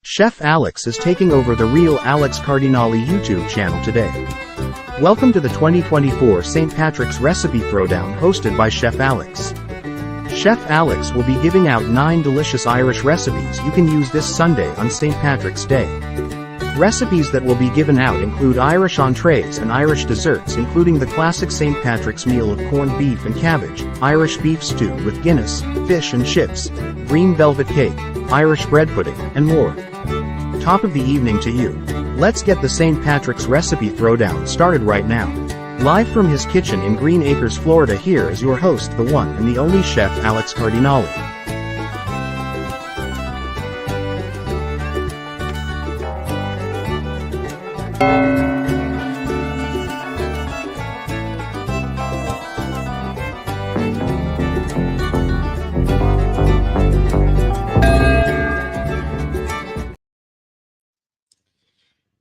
Chef Alex is taking over the Real Alex Cardinale YouTube channel today. Welcome to the 2024 St. Patrick's Recipe Throwdown hosted by Chef Alex. Chef Alex will be giving out 9 delicious Irish recipes you can use this Sunday on St. Patrick's Day. Recipes that will be given out include Irish entrees and Irish desserts, including the classic St. Patrick's meal of corned beef and cabbage, Irish beef stew with Guinness, fish and chips, green velvet cake, Irish bread pudding, and more. Top of the evening to you. Let's get the St. Patrick's Recipe Throwdown started right now. Live from his kitchen in Green Acres, Florida, here is your host, the one and the only Chef Alex Cardinale.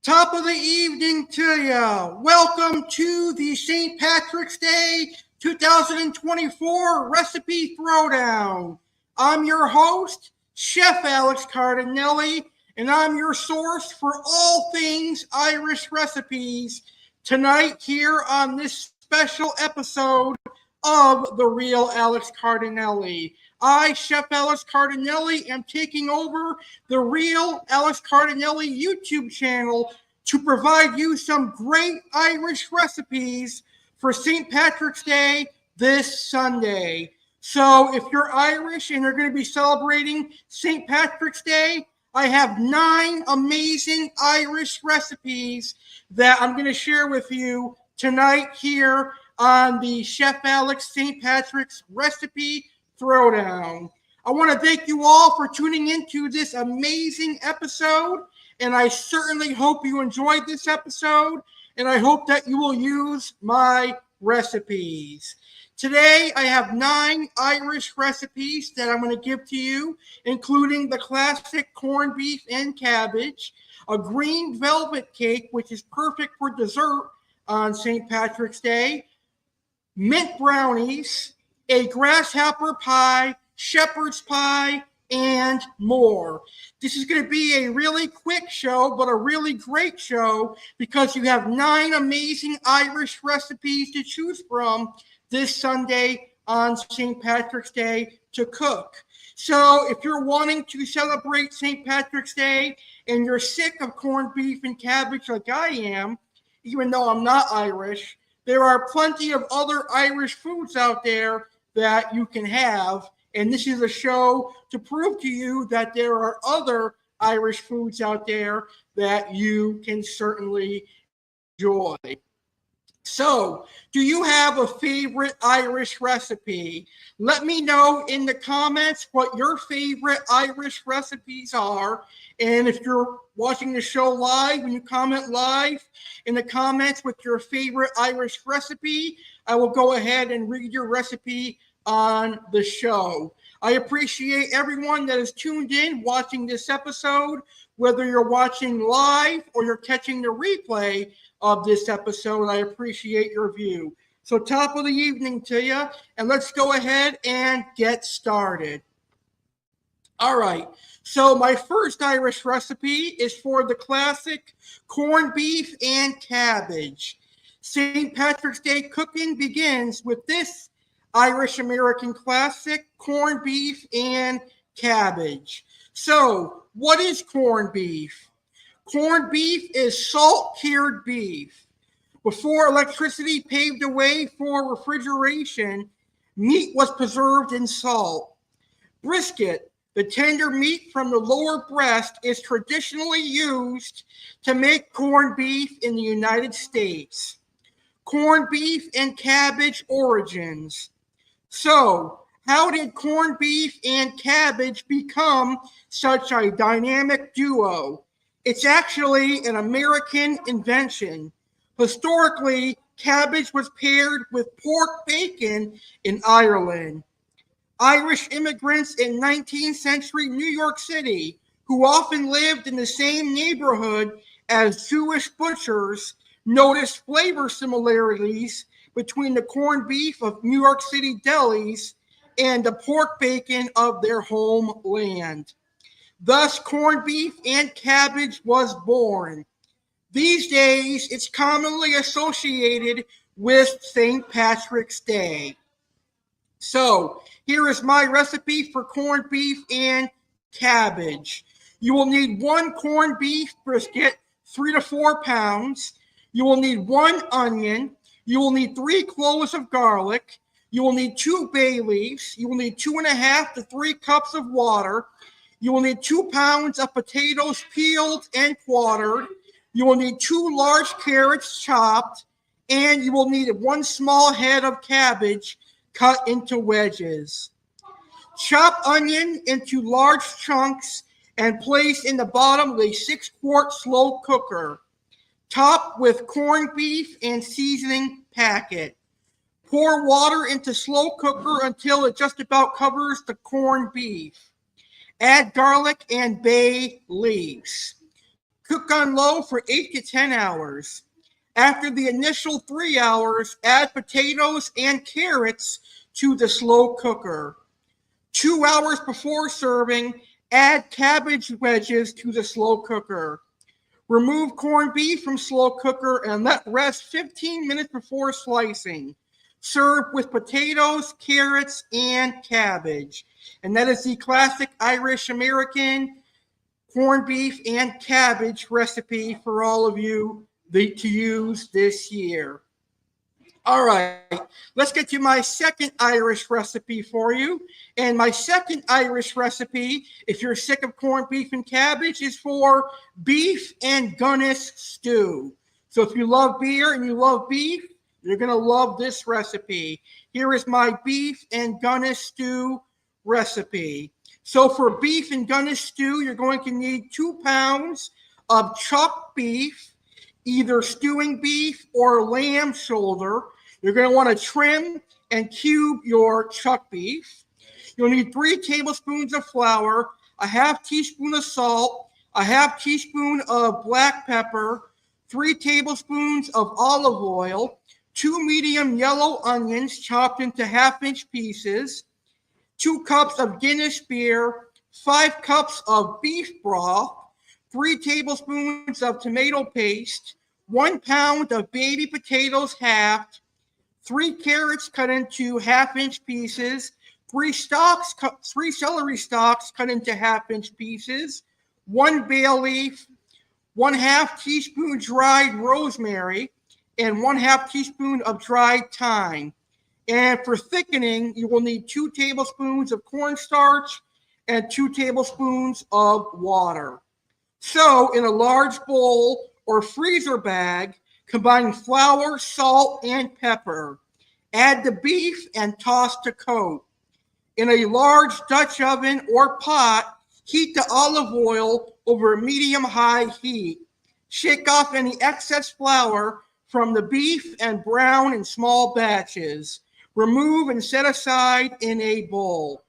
Top of the evening to you. Welcome to the St. Patrick's Day 2024 Recipe Throwdown. I'm your host, Chef Alex Cardinale, and I'm your source for all things Irish recipes tonight here on this special episode of The Real Alex Cardinale. I, Chef Alex Cardinale, am taking over the Real Alex Cardinale YouTube channel to provide you some great Irish recipes for St. Patrick's Day this Sunday. So if you're Irish and you're going to be celebrating St. Patrick's Day, I have 9 amazing Irish recipes that I'm going to share with you tonight here on the Chef Alex St. Patrick's Recipe Throwdown. I want to thank you all for tuning into this amazing episode, and I certainly hope you enjoyed this episode, and I hope that you will use my recipes. Today, I have 9 Irish recipes that I'm going to give to you, including the classic corned beef and cabbage, a green velvet cake, which is perfect for dessert on St. Patrick's Day, mint brownies, a grasshopper pie, shepherd's pie, and more. This is going to be a really quick show, but a really great show because you have 9 amazing Irish recipes to choose from this Sunday on St. Patrick's Day to cook. So if you're wanting to celebrate St. Patrick's Day and you're sick of corned beef and cabbage like I am, even though I'm not Irish, there are plenty of other Irish foods out there that you can have, and this is a show to prove to you that there are other Irish foods out there that you can certainly enjoy. So, do you have a favorite Irish recipe? Let me know in the comments what your favorite Irish recipes are, and if you're watching the show live, when you comment live in the comments with your favorite Irish recipe, I will go ahead and read your recipe on the show. I appreciate everyone that is tuned in watching this episode, whether you're watching live or you're catching the replay of this episode. I appreciate your view. So top of the evening to you, and let's go ahead and get started. All right, so my first Irish recipe is for the classic corned beef and cabbage. St. Patrick's Day cooking begins with this Irish-American classic, corned beef and cabbage. So, what is corned beef? Corned beef is salt-cured beef. Before electricity paved the way for refrigeration, meat was preserved in salt. Brisket, The tender meat from the lower breast is traditionally used to make corned beef in the United States. Corned beef and cabbage origins. So, how did corned beef and cabbage become such a dynamic duo? It's actually an American invention. Historically, cabbage was paired with pork bacon in Ireland. Irish immigrants in 19th century New York City, who often lived in the same neighborhood as Jewish butchers, noticed flavor similarities between the corned beef of New York City delis and the pork bacon of their homeland. Thus, corned beef and cabbage was born. These days, it's commonly associated with St. Patrick's Day. So, here is my recipe for corned beef and cabbage. You will need 1 corned beef brisket, 3 to 4 pounds. You will need 1 onion. You will need 3 cloves of garlic. You will need 2 bay leaves. You will need 2.5 to 3 cups of water. You will need 2 pounds of potatoes peeled and quartered. You will need 2 large carrots chopped. And you will need 1 small head of cabbage cut into wedges. Chop onion into large chunks and place in the bottom of a 6-quart slow cooker. Top with corned beef and seasoning packet. Pour water into slow cooker until it just about covers the corned beef. Add garlic and bay leaves. Cook on low for 8 to 10 hours. After the initial 3 hours, add potatoes and carrots to the slow cooker. 2 hours before serving, add cabbage wedges to the slow cooker. Remove corned beef from slow cooker and let rest 15 minutes before slicing. Serve with potatoes, carrots, and cabbage. And that is the classic Irish American corned beef and cabbage recipe for all of you to use this year. All right, let's get to my second Irish recipe for you. And my second Irish recipe, if you're sick of corned beef and cabbage, is for beef and Guinness stew. So if you love beer and you love beef, you're going to love this recipe. Here is my beef and Guinness stew recipe. So for beef and Guinness stew, you're going to need 2 pounds of chopped beef, either stewing beef or lamb shoulder. You're going to want to trim and cube your chuck beef. You'll need 3 tablespoons of flour, a half teaspoon of salt, a half teaspoon of black pepper, 3 tablespoons of olive oil, 2 medium yellow onions chopped into half-inch pieces, 2 cups of Guinness beer, 5 cups of beef broth, 3 tablespoons of tomato paste, 1 pound of baby potatoes halved, 3 carrots cut into half-inch pieces, 3 celery stalks cut into half-inch pieces, 1 bay leaf, 1/2 teaspoon dried rosemary, and 1/2 teaspoon of dried thyme. And for thickening, you will need 2 tablespoons of cornstarch and 2 tablespoons of water. So in a large bowl or freezer bag, combine flour, salt, and pepper. Add the beef and toss to coat. In a large Dutch oven or pot, heat the olive oil over a medium-high heat. Shake off any excess flour from the beef and brown in small batches. Remove and set aside in a bowl.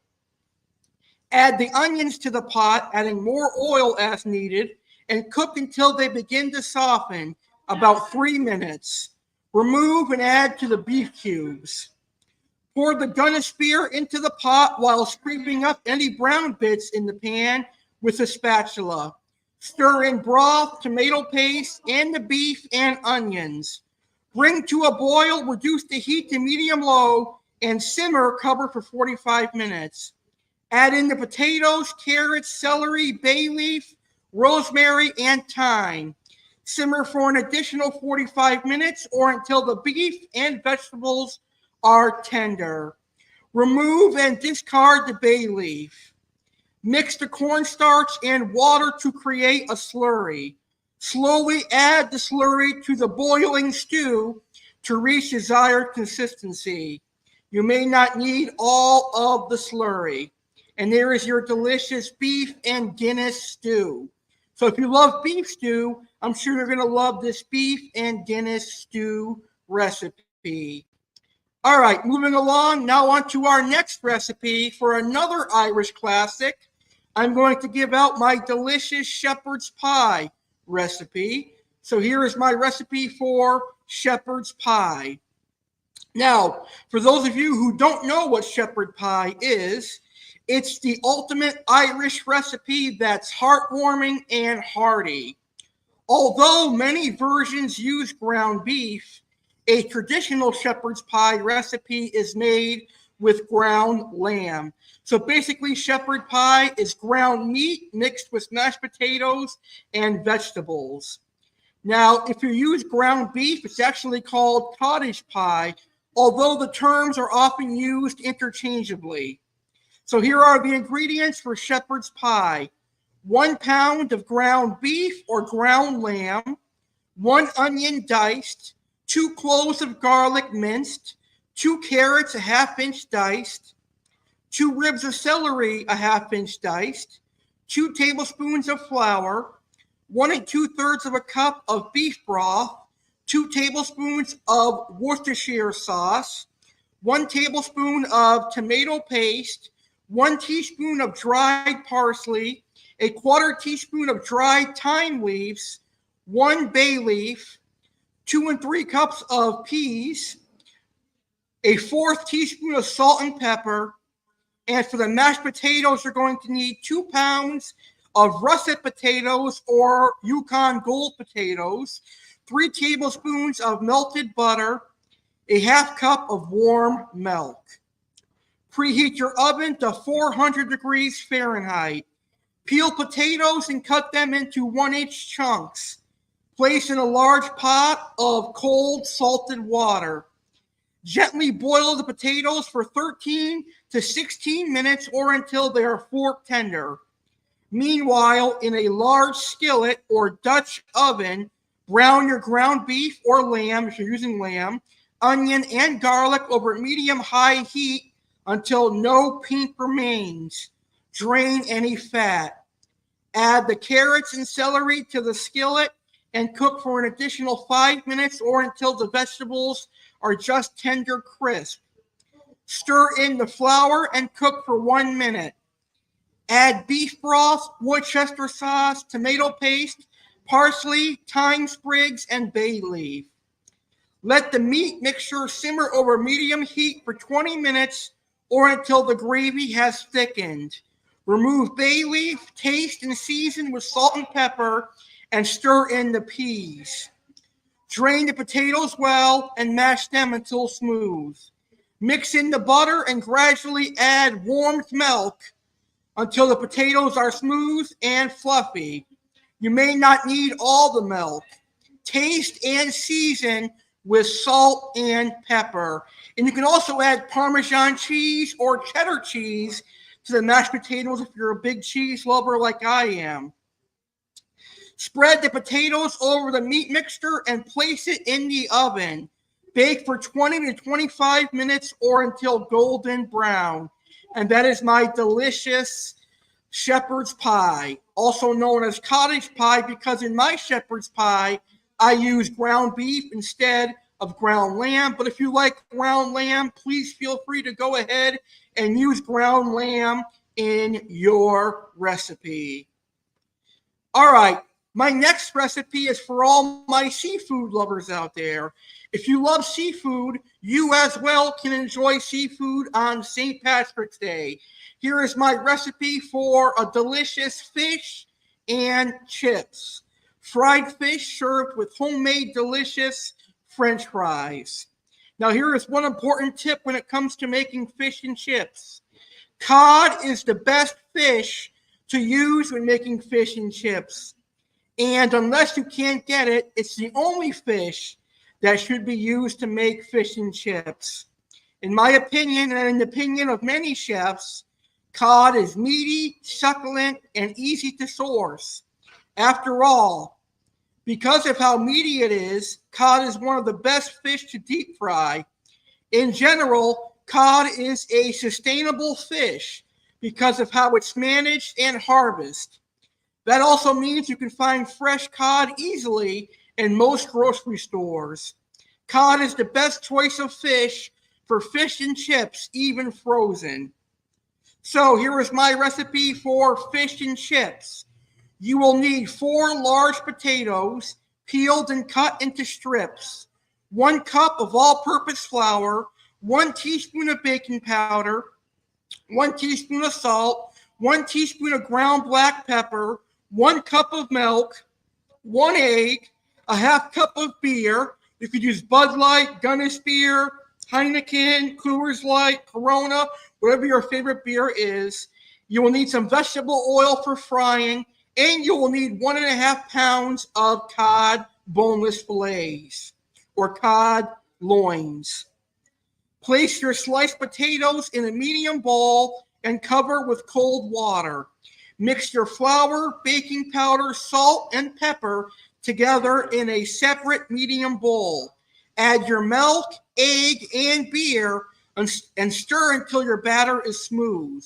Add the onions to the pot, adding more oil as needed, and cook until they begin to soften, about 3 minutes. Remove and add to the beef cubes. Pour the Guinness beer into the pot while scraping up any brown bits in the pan with a spatula. Stir in broth, tomato paste, and the beef and onions. Bring to a boil, reduce the heat to medium-low, and simmer, cover for 45 minutes. Add in the potatoes, carrots, celery, bay leaf, rosemary, and thyme. Simmer for an additional 45 minutes or until the beef and vegetables are tender. Remove and discard the bay leaf. Mix the cornstarch and water to create a slurry. Slowly add the slurry to the boiling stew to reach desired consistency. You may not need all of the slurry. And there is your delicious beef and Guinness stew. So if you love beef stew, I'm sure you're going to love this beef and Guinness stew recipe. All right, moving along, now on to our next recipe for another Irish classic. I'm going to give out my delicious shepherd's pie recipe. So here is my recipe for shepherd's pie. Now, for those of you who don't know what shepherd pie is, it's the ultimate Irish recipe that's heartwarming and hearty. Although many versions use ground beef, a traditional shepherd's pie recipe is made with ground lamb. So basically, shepherd pie is ground meat mixed with mashed potatoes and vegetables. Now, if you use ground beef, it's actually called cottage pie, although the terms are often used interchangeably. So here are the ingredients for shepherd's pie. 1 pound of ground beef or ground lamb, 1 onion diced, 2 cloves of garlic minced, 2 carrots a ½ inch diced, 2 ribs of celery a ½ inch diced, 2 tablespoons of flour, 1 2/3 cup of beef broth, 2 tablespoons of Worcestershire sauce, 1 tablespoon of tomato paste, 1 teaspoon of dried parsley, a 1/4 teaspoon of dried thyme leaves, 1 bay leaf, 2 3 cups of peas, a 1/4 teaspoon of salt and pepper. And for the mashed potatoes, you're going to need 2 pounds of russet potatoes or Yukon Gold potatoes, 3 tablespoons of melted butter, a ½ cup of warm milk. Preheat your oven to 400 degrees Fahrenheit. Peel potatoes and cut them into 1-inch chunks. Place in a large pot of cold salted water. Gently boil the potatoes for 13 to 16 minutes or until they are fork tender. Meanwhile, in a large skillet or Dutch oven, brown your ground beef or lamb, if you're using lamb, onion, and garlic over medium-high heat until no pink remains. Drain any fat. Add the carrots and celery to the skillet and cook for an additional 5 minutes or until the vegetables are just tender crisp. Stir in the flour and cook for 1 minute. Add beef broth, Worcestershire sauce, tomato paste, parsley, thyme sprigs, and bay leaf. Let the meat mixture simmer over medium heat for 20 minutes or until the gravy has thickened. Remove bay leaf, taste and season with salt and pepper, and stir in the peas. Drain the potatoes well and mash them until smooth. Mix in the butter and gradually add warmed milk until the potatoes are smooth and fluffy. You may not need all the milk. Taste and season with salt and pepper. And you can also add Parmesan cheese or cheddar cheese to the mashed potatoes if you're a big cheese lover like I am. Spread the potatoes over the meat mixture and place it in the oven. Bake for 20 to 25 minutes or until golden brown. And that is my delicious shepherd's pie, also known as cottage pie, because in my shepherd's pie, I use ground beef instead of ground lamb. But if you like ground lamb, please feel free to go ahead and use ground lamb in your recipe. All right. My next recipe is for all my seafood lovers out there. If you love seafood, you as well can enjoy seafood on St. Patrick's Day. Here is my recipe for a delicious fish and chips. Fried fish served with homemade delicious French fries. Now here is one important tip when it comes to making fish and chips. Cod is the best fish to use when making fish and chips. And unless you can't get it, it's the only fish that should be used to make fish and chips. In my opinion, and in the opinion of many chefs, Cod is meaty, succulent, and easy to source. After all, because of how meaty it is, cod is one of the best fish to deep fry. In general, cod is a sustainable fish because of how it's managed and harvested. That also means you can find fresh cod easily in most grocery stores. Cod is the best choice of fish for fish and chips, even frozen. So here is my recipe for fish and chips. You will need 4 large potatoes, peeled and cut into strips, 1 cup of all-purpose flour, 1 teaspoon of baking powder, 1 teaspoon of salt, 1 teaspoon of ground black pepper, 1 cup of milk, 1 egg, a half cup of beer. You could use Bud Light, Guinness beer, Heineken, Coors Light, Corona, whatever your favorite beer is. You will need some vegetable oil for frying, and you will need 1.5 pounds of cod boneless fillets or cod loins. Place your sliced potatoes in a medium bowl and cover with cold water. Mix your flour, baking powder, salt, and pepper together in a separate medium bowl. Add your milk, egg, and beer and stir until your batter is smooth.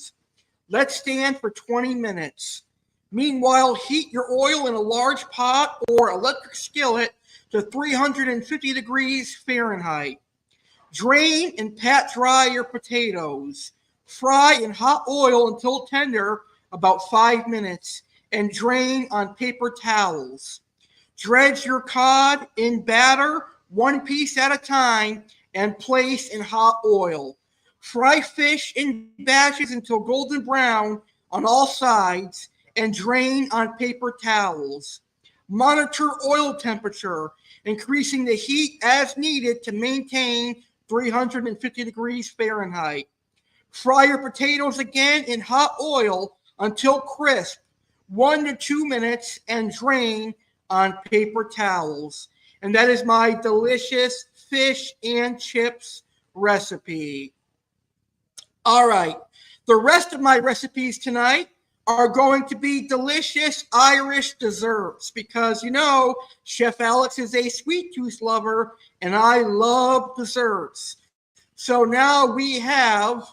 Let stand for 20 minutes. Meanwhile, heat your oil in a large pot or electric skillet to 350 degrees Fahrenheit. Drain and pat dry your potatoes. Fry in hot oil until tender, about 5 minutes, and drain on paper towels. Dredge your cod in batter, 1 piece at a time, and place in hot oil. Fry fish in batches until golden brown on all sides and drain on paper towels. Monitor oil temperature, increasing the heat as needed to maintain 350 degrees Fahrenheit. Fry your potatoes again in hot oil until crisp, 1 to 2 minutes, and drain on paper towels. And that is my delicious fish and chips recipe. All right, the rest of my recipes tonight are going to be delicious Irish desserts because, you know, Chef Alex is a sweet tooth lover and I love desserts. So now we have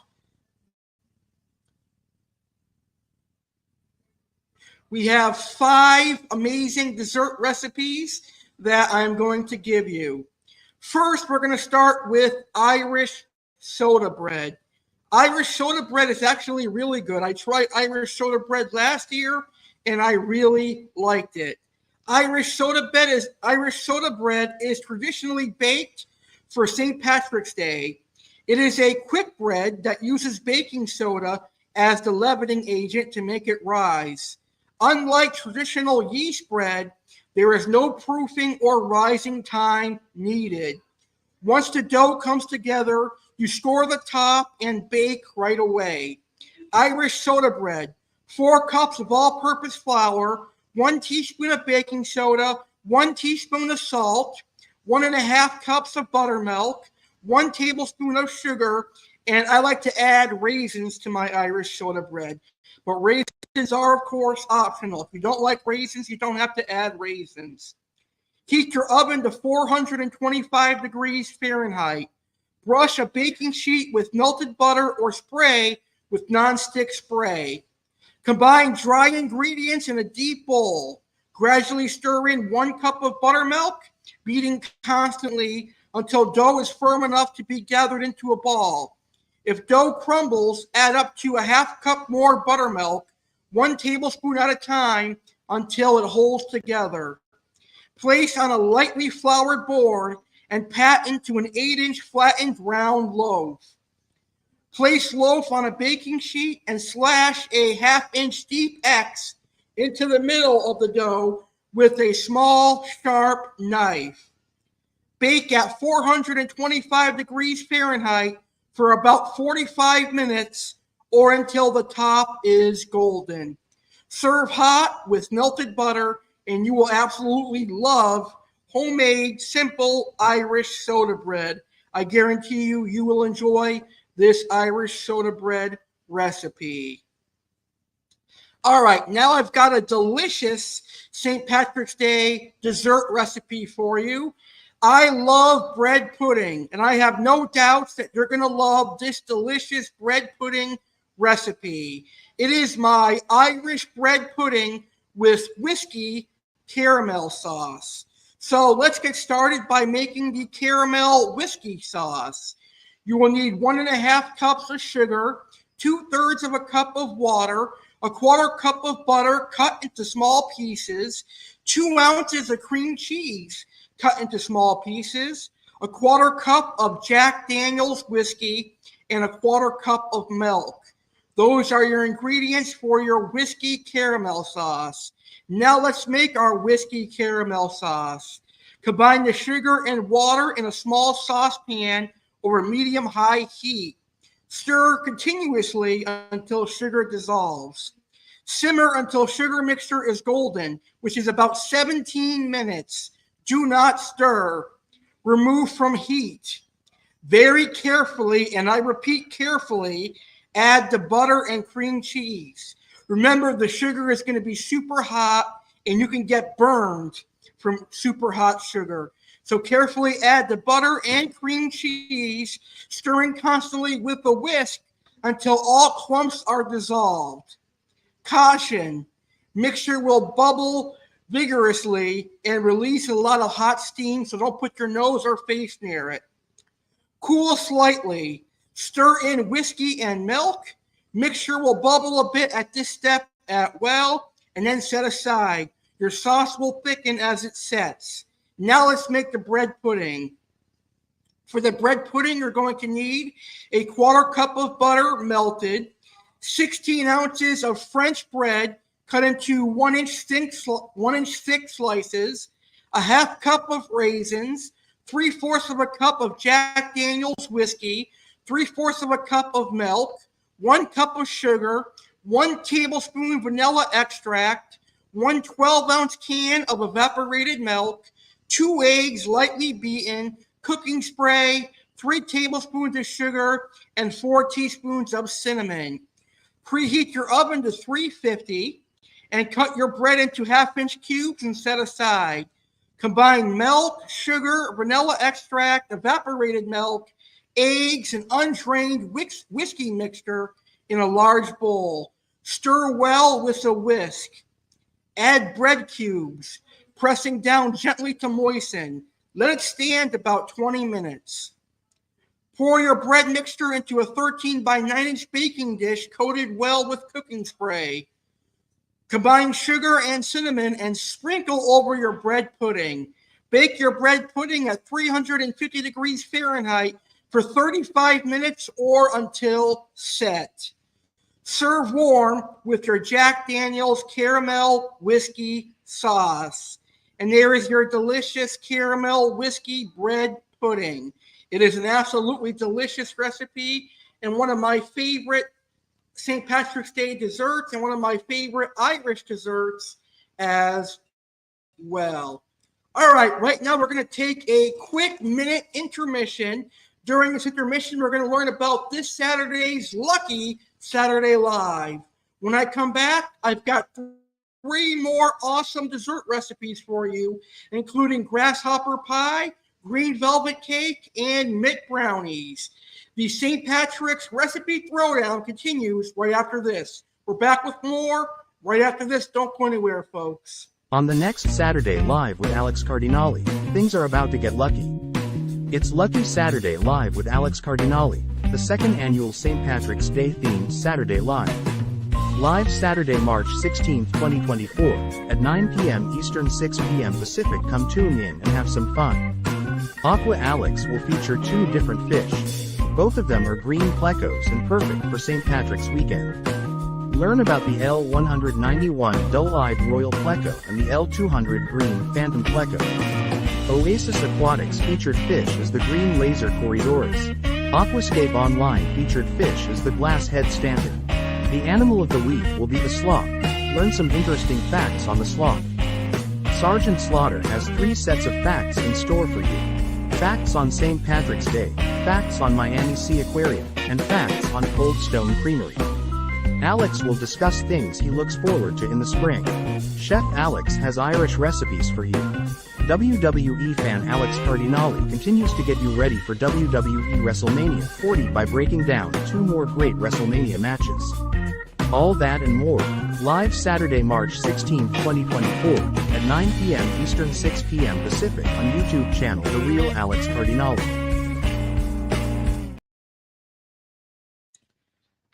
We have 5 amazing dessert recipes that I'm going to give you. First, we're going to start with Irish soda bread. Irish soda bread is actually really good. I tried Irish soda bread last year, and I really liked it. Irish soda bread is traditionally baked for St. Patrick's Day. It is a quick bread that uses baking soda as the leavening agent to make it rise. Unlike traditional yeast bread, there is no proofing or rising time needed. Once the dough comes together, you score the top and bake right away. Irish soda bread, 4 cups of all-purpose flour, 1 teaspoon of baking soda, 1 teaspoon of salt, 1.5 cups of buttermilk, 1 tablespoon of sugar, and I like to add raisins to my Irish soda bread. But raisins are, of course, optional. If you don't like raisins, you don't have to add raisins. Heat your oven to 425 degrees Fahrenheit. Brush a baking sheet with melted butter or spray with nonstick spray. Combine dry ingredients in a deep bowl. Gradually stir in 1 cup of buttermilk, beating constantly until dough is firm enough to be gathered into a ball. If dough crumbles, add up to a half cup more buttermilk, 1 tablespoon at a time, until it holds together. Place on a lightly floured board and pat into an 8-inch flattened round loaf. Place loaf on a baking sheet and slash a 1/2-inch deep X into the middle of the dough with a small, sharp knife. Bake at 425 degrees Fahrenheit for about 45 minutes or until the top is golden. Serve hot with melted butter, and you will absolutely love homemade, simple Irish soda bread. I guarantee you, you will enjoy this Irish soda bread recipe. All right, now I've got a delicious St. Patrick's Day dessert recipe for you. I love bread pudding, and I have no doubts that you're going to love this delicious bread pudding recipe. It is my Irish bread pudding with whiskey caramel sauce. So let's get started by making the caramel whiskey sauce. You will need 1.5 cups of sugar, 2/3 of a cup of water, 1/4 cup of butter cut into small pieces, 2 ounces of cream cheese cut into small pieces, 1/4 cup of Jack Daniel's whiskey, and 1/4 cup of milk. Those are your ingredients for your whiskey caramel sauce. Now let's make our whiskey caramel sauce. Combine the sugar and water in a small saucepan over medium-high heat. Stir continuously until sugar dissolves. Simmer until sugar mixture is golden, which is about 17 minutes. Do not stir. Remove from heat. Very carefully, and I repeat carefully, add the butter and cream cheese. Remember, the sugar is going to be super hot, and you can get burned from super hot sugar. So carefully add the butter and cream cheese, stirring constantly with a whisk until all clumps are dissolved. Caution, mixture will bubble vigorously and release a lot of hot steam, so don't put your nose or face near it. Cool slightly. Stir in whiskey and milk. Mixture will bubble a bit at this step as well, and then set aside. Your sauce will thicken as it sets. Now let's make the bread pudding. For the bread pudding, you're going to need 1/4 cup of butter melted, 16 ounces of French bread cut into 1-inch thick slices, 1/2 cup of raisins, 3/4 of a cup of Jack Daniel's whiskey, 3/4 of a cup of milk, 1 cup of sugar, 1 tablespoon vanilla extract, 1 12-ounce can of evaporated milk, 2 eggs lightly beaten, cooking spray, 3 tablespoons of sugar, and 4 teaspoons of cinnamon. Preheat your oven to 350 and cut your bread into 1/2-inch cubes and set aside. Combine milk, sugar, vanilla extract, evaporated milk, eggs, and undrained whiskey mixture in a large bowl. Stir well with a whisk. Add bread cubes, pressing down gently to moisten. Let it stand about 20 minutes. Pour your bread mixture into a 13 by 9-inch baking dish coated well with cooking spray. Combine sugar and cinnamon and sprinkle over your bread pudding. Bake your bread pudding at 350 degrees Fahrenheit for 35 minutes or until set. Serve warm with your Jack Daniel's caramel whiskey sauce. And there is your delicious caramel whiskey bread pudding. It is an absolutely delicious recipe and one of my favorite St. Patrick's Day desserts and one of my favorite Irish desserts as well. All right now we're going to take a quick minute intermission. During this intermission, we're going to learn about this Saturday's Lucky Saturday Live. When I come back, I've got 3 more awesome dessert recipes for you, including grasshopper pie, green velvet cake, and mint brownies. The St. Patrick's Recipe Throwdown continues right after this. We're back with more right after this. Don't go anywhere, folks. On the next Saturday Live with Alex Cardinale, things are about to get lucky. It's Lucky Saturday Live with Alex Cardinale, the 2nd annual St. Patrick's Day themed Saturday Live. Live Saturday, March 16, 2024, at 9 p.m. Eastern, 6 p.m. Pacific. Come tune in and have some fun. Aqua Alex will feature 2 different fish. Both of them are green plecos and perfect for St. Patrick's weekend. Learn about the L191 dull-eyed royal pleco and the L200 green phantom pleco. Oasis Aquatics featured fish as the green laser corridors. Aquascape Online featured fish as the glass head standard. The animal of the week will be the sloth. Learn some interesting facts on the sloth. Sergeant Slaughter has 3 sets of facts in store for you. Facts on St. Patrick's Day, facts on Miami Sea Aquarium, and facts on Cold Stone Creamery. Alex will discuss things he looks forward to in the spring. Chef Alex has Irish recipes for you. WWE fan Alex Cardinale continues to get you ready for WWE WrestleMania 40 by breaking down 2 more great WrestleMania matches. All that and more, live Saturday, March 16, 2024, at 9 p.m. Eastern, 6 p.m. Pacific on YouTube channel The Real Alex Cardinale.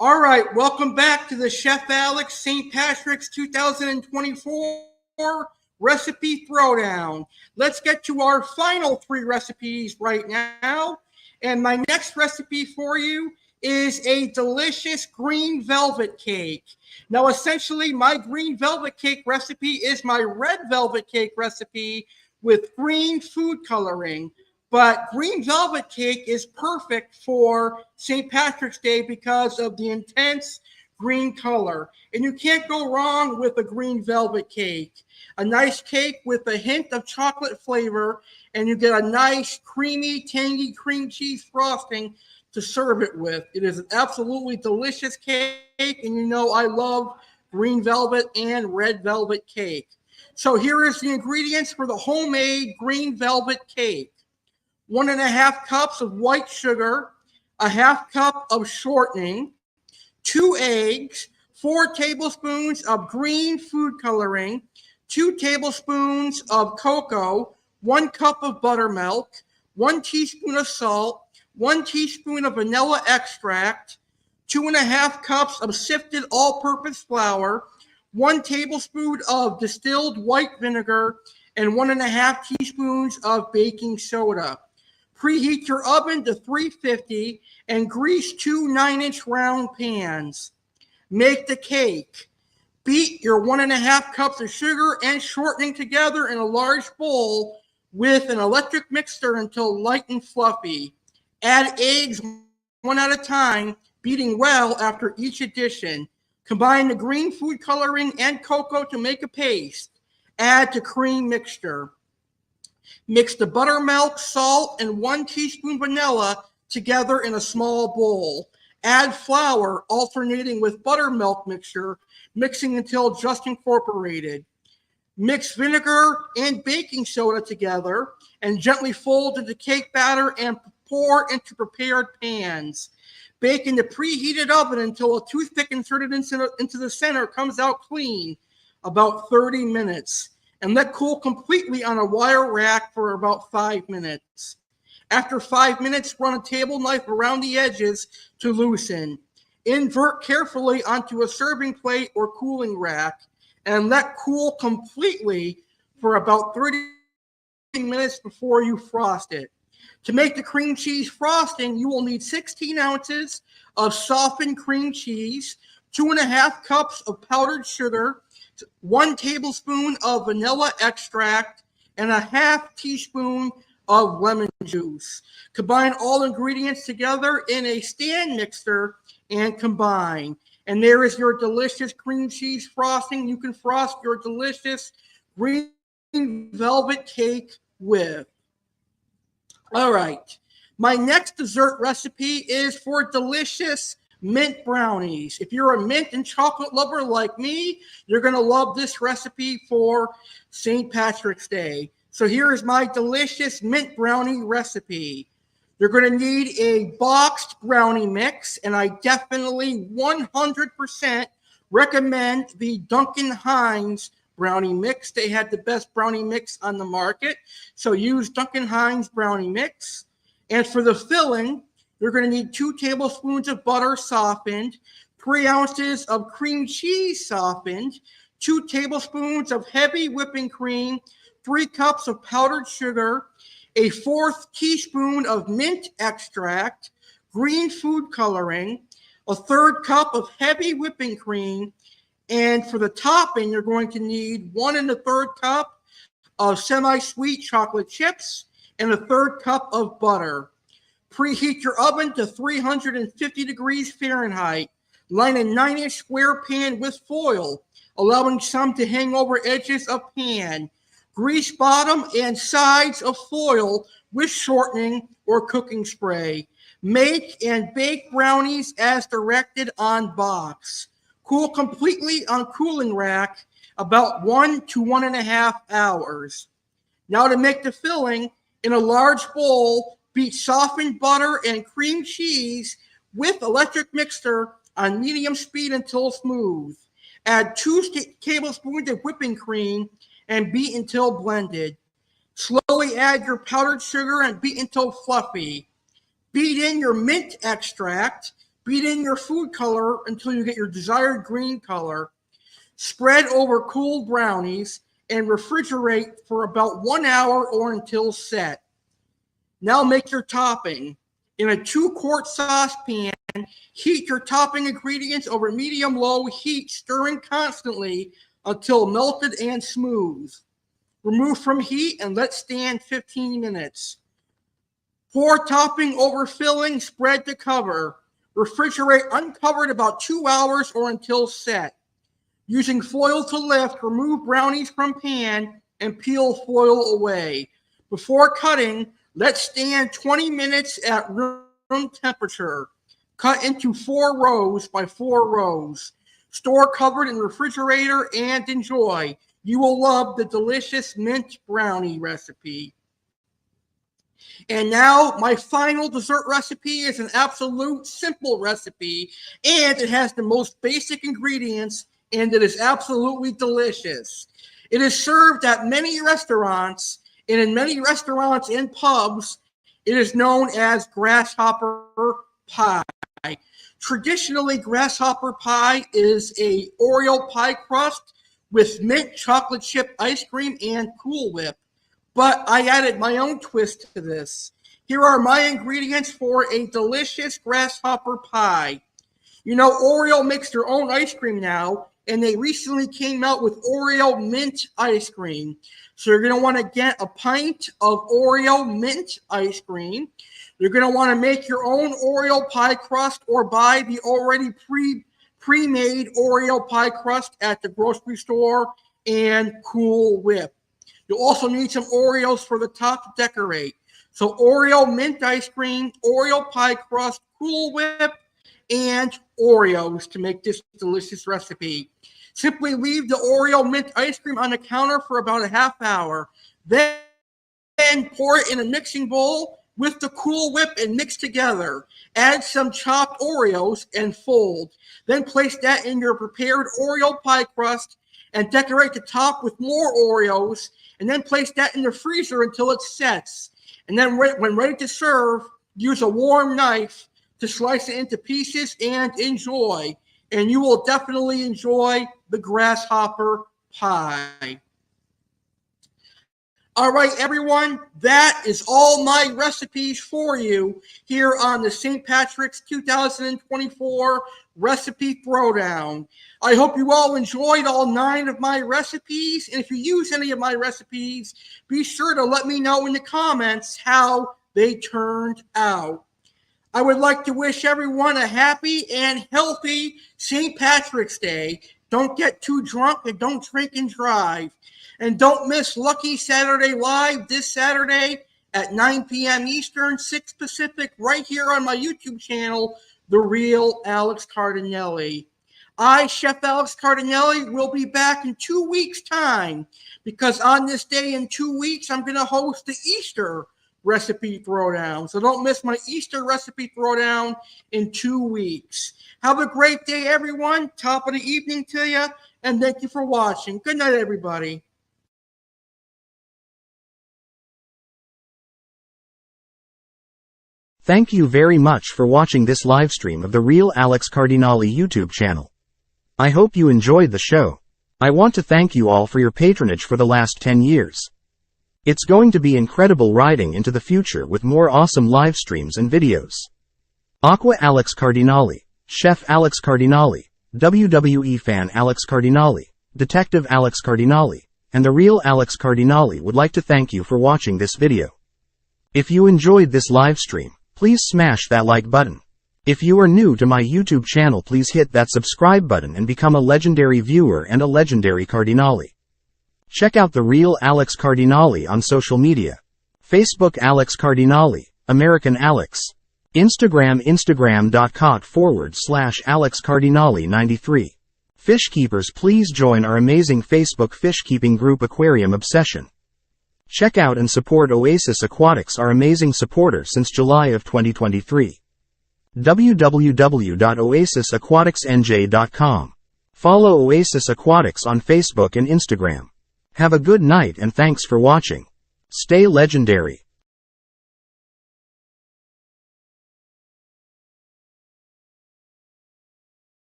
All right, welcome back to the Chef Alex St. Patrick's 2024 Recipe Throwdown. Let's get to our final 3 recipes right now. And my next recipe for you is a delicious green velvet cake. Now, essentially, my green velvet cake recipe is my red velvet cake recipe with green food coloring. But green velvet cake is perfect for St. Patrick's Day because of the intense green color. And you can't go wrong with a green velvet cake. A nice cake with a hint of chocolate flavor, and you get a nice creamy, tangy cream cheese frosting to serve it with. It is an absolutely delicious cake, and you know I love green velvet and red velvet cake. So here is the ingredients for the homemade green velvet cake. 1.5 cups of white sugar, a 1/2 cup of shortening, 2 eggs, 4 tablespoons of green food coloring, 2 tablespoons of cocoa, 1 cup of buttermilk, 1 teaspoon of salt, 1 teaspoon of vanilla extract, 2.5 cups of sifted all-purpose flour, 1 tablespoon of distilled white vinegar, and 1.5 teaspoons of baking soda. Preheat your oven to 350 and grease 2 9-inch round pans. Make the cake. Beat your 1.5 cups of sugar and shortening together in a large bowl with an electric mixer until light and fluffy. Add eggs one at a time, beating well after each addition. Combine the green food coloring and cocoa to make a paste. Add to cream mixture. Mix the buttermilk, salt, and 1 teaspoon vanilla together in a small bowl. Add flour, alternating with buttermilk mixture, mixing until just incorporated. Mix vinegar and baking soda together and gently fold into cake batter and pour into prepared pans. Bake in the preheated oven until a toothpick inserted into the center comes out clean, about 30 minutes. And let cool completely on a wire rack for about 5 minutes. After 5 minutes, run a table knife around the edges to loosen. Invert carefully onto a serving plate or cooling rack and let cool completely for about 30 minutes before you frost it. To make the cream cheese frosting, you will need 16 ounces of softened cream cheese, 2.5 cups of powdered sugar, 1 tablespoon of vanilla extract, and a 1/2 teaspoon of lemon juice. Combine all ingredients together in a stand mixer and combine. And there is your delicious cream cheese frosting you can frost your delicious green velvet cake with. All right. My next dessert recipe is for delicious mint brownies. If you're a mint and chocolate lover like me, you're going to love this recipe for St. Patrick's Day. So here is my delicious mint brownie recipe. You're going to need a boxed brownie mix, and I definitely 100% recommend the Duncan Hines brownie mix. They had the best brownie mix on the market, so use Duncan Hines brownie mix. And for the filling, you're going to need 2 tablespoons of butter softened, 3 ounces of cream cheese softened, 2 tablespoons of heavy whipping cream, 3 cups of powdered sugar, a 1/4 teaspoon of mint extract, green food coloring, a 1/3 cup of heavy whipping cream, and for the topping, you're going to need 1 1/3 cup of semi-sweet chocolate chips and a 1/3 cup of butter. Preheat your oven to 350 degrees Fahrenheit. Line a 9-inch square pan with foil, allowing some to hang over edges of pan. Grease bottom and sides of foil with shortening or cooking spray. Make and bake brownies as directed on box. Cool completely on cooling rack about 1 to 1.5 hours. Now to make the filling, in a large bowl, beat softened butter and cream cheese with electric mixer on medium speed until smooth. Add 2 tablespoons of whipping cream and beat until blended. Slowly add your powdered sugar and beat until fluffy. Beat in your mint extract. Beat in your food color until you get your desired green color. Spread over cooled brownies and refrigerate for about 1 hour or until set. Now make your topping. In a 2-quart saucepan, heat your topping ingredients over medium-low heat, stirring constantly until melted and smooth. Remove from heat and let stand 15 minutes. Pour topping over filling, spread to cover. Refrigerate uncovered about 2 hours or until set. Using foil to lift, remove brownies from pan and peel foil away. Before cutting, let stand 20 minutes at room temperature. Cut into 4 rows by 4 rows. Store covered in refrigerator and enjoy. You will love the delicious mint brownie recipe. And now my final dessert recipe is an absolute simple recipe, and it has the most basic ingredients, and it is absolutely delicious. It is served at many restaurants, and in many restaurants and pubs, it is known as grasshopper pie. Traditionally, grasshopper pie is a Oreo pie crust with mint chocolate chip ice cream and Cool Whip. But I added my own twist to this. Here are my ingredients for a delicious grasshopper pie. You know, Oreo makes their own ice cream now, and they recently came out with Oreo mint ice cream. So you're going to want to get a pint of Oreo mint ice cream. You're going to want to make your own Oreo pie crust or buy the already pre-made Oreo pie crust at the grocery store and Cool Whip. You'll also need some Oreos for the top to decorate. So Oreo mint ice cream, Oreo pie crust, Cool Whip, and Oreos to make this delicious recipe. Simply leave the Oreo mint ice cream on the counter for about a half hour. Then pour it in a mixing bowl with the Cool Whip and mix together. Add some chopped Oreos and fold. Then place that in your prepared Oreo pie crust and decorate the top with more Oreos, and then place that in the freezer until it sets. And then when ready to serve, use a warm knife to slice it into pieces and enjoy. And you will definitely enjoy the grasshopper pie. All right, everyone, that is all my recipes for you here on the St. Patrick's 2024 Recipe Throwdown. I hope you all enjoyed all 9 of my recipes, and if you use any of my recipes, be sure to let me know in the comments how they turned out. I would like to wish everyone a happy and healthy St. Patrick's Day. Don't get too drunk and don't drink and drive. And don't miss Lucky Saturday Live this Saturday at 9 p.m. Eastern, 6 Pacific, right here on my YouTube channel, The Real Alex Cardinale. I, Chef Alex Cardinale, will be back in 2 weeks' time because on this day in 2 weeks, I'm going to host the Easter Recipe Throwdown. So don't miss my Easter Recipe Throwdown in 2 weeks. Have a great day, everyone. Top of the evening to you, and thank you for watching. Good night, everybody. Thank you very much for watching this live stream of the Real Alex Cardinale YouTube channel. I hope you enjoyed the show. I want to thank you all for your patronage for the last 10 years. It's going to be incredible riding into the future with more awesome live streams and videos. Aqua Alex Cardinale, Chef Alex Cardinale, WWE fan Alex Cardinale, Detective Alex Cardinale, and the Real Alex Cardinale would like to thank you for watching this video. If you enjoyed this live stream, please smash that like button. If you are new to my YouTube channel, please hit that subscribe button and become a legendary viewer and a legendary Cardinale. Check out the Real Alex Cardinale on social media. Facebook Alex Cardinale, American Alex. Instagram instagram.com/Alex Cardinale 93. Fish keepers, please join our amazing Facebook fish keeping group Aquarium Obsession. Check out and support Oasis Aquatics, our amazing supporter since July of 2023. www.oasisaquaticsnj.com. Follow Oasis Aquatics on Facebook and Instagram. Have a good night and thanks for watching. Stay legendary.